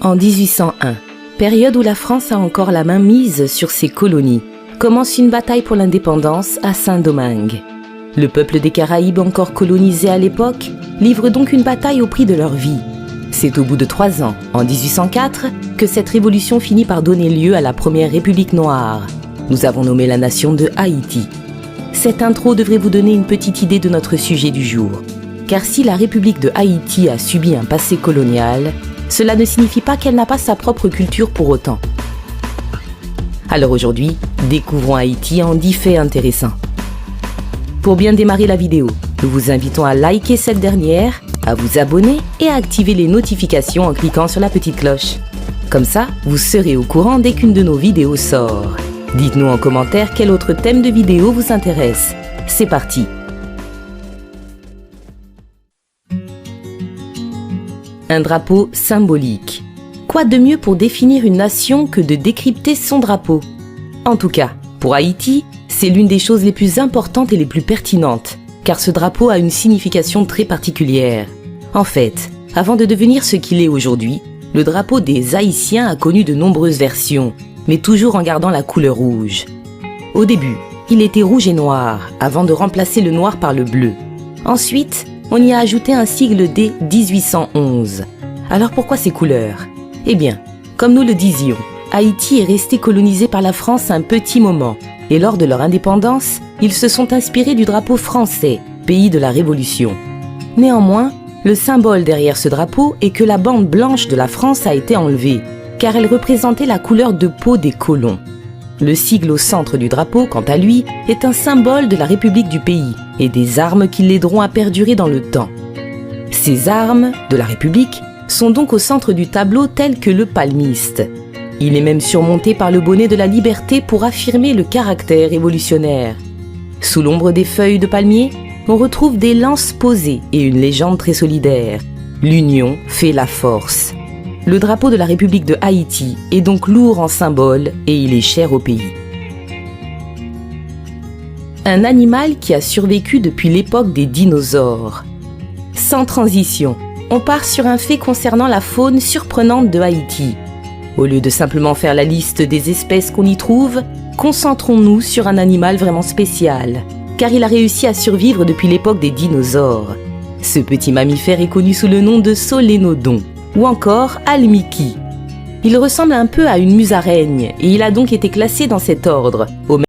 En 1801, période où la France a encore la main mise sur ses colonies, commence une bataille pour l'indépendance à Saint-Domingue. Le peuple des Caraïbes encore colonisé à l'époque livre donc une bataille au prix de leur vie. C'est au bout de 3 ans, en 1804, que cette révolution finit par donner lieu à la première République noire. Nous avons nommé la nation de Haïti. Cette intro devrait vous donner une petite idée de notre sujet du jour. Car si la République de Haïti a subi un passé colonial, cela ne signifie pas qu'elle n'a pas sa propre culture pour autant. Alors aujourd'hui, découvrons Haïti en 10 faits intéressants. Pour bien démarrer la vidéo, nous vous invitons à liker cette dernière, à vous abonner et à activer les notifications en cliquant sur la petite cloche. Comme ça, vous serez au courant dès qu'une de nos vidéos sort. Dites-nous en commentaire quel autre thème de vidéo vous intéresse. C'est parti! Un drapeau symbolique. Quoi de mieux pour définir une nation que de décrypter son drapeau? En tout cas, pour Haïti, c'est l'une des choses les plus importantes et les plus pertinentes, car ce drapeau a une signification très particulière. En fait, avant de devenir ce qu'il est aujourd'hui, le drapeau des Haïtiens a connu de nombreuses versions, mais toujours en gardant la couleur rouge. Au début, il était rouge et noir, avant de remplacer le noir par le bleu. Ensuite, on y a ajouté un sigle dès 1811. Alors pourquoi ces couleurs? Eh bien, comme nous le disions, Haïti est resté colonisé par la France un petit moment, et lors de leur indépendance, ils se sont inspirés du drapeau français, pays de la Révolution. Néanmoins, le symbole derrière ce drapeau est que la bande blanche de la France a été enlevée, car elle représentait la couleur de peau des colons. Le sigle au centre du drapeau, quant à lui, est un symbole de la République du pays et des armes qui l'aideront à perdurer dans le temps. Ces armes de la République sont donc au centre du tableau tel que le palmiste. Il est même surmonté par le bonnet de la liberté pour affirmer le caractère révolutionnaire. Sous l'ombre des feuilles de palmier, on retrouve des lances posées et une légende très solidaire. L'union fait la force. Le drapeau de la République de Haïti est donc lourd en symbole et il est cher au pays. Un animal qui a survécu depuis l'époque des dinosaures. Sans transition, on part sur un fait concernant la faune surprenante de Haïti. Au lieu de simplement faire la liste des espèces qu'on y trouve, concentrons-nous sur un animal vraiment spécial, car il a réussi à survivre depuis l'époque des dinosaures. Ce petit mammifère est connu sous le nom de solénodon, ou encore almiki. Il ressemble un peu à une musaraigne et il a donc été classé dans cet ordre, au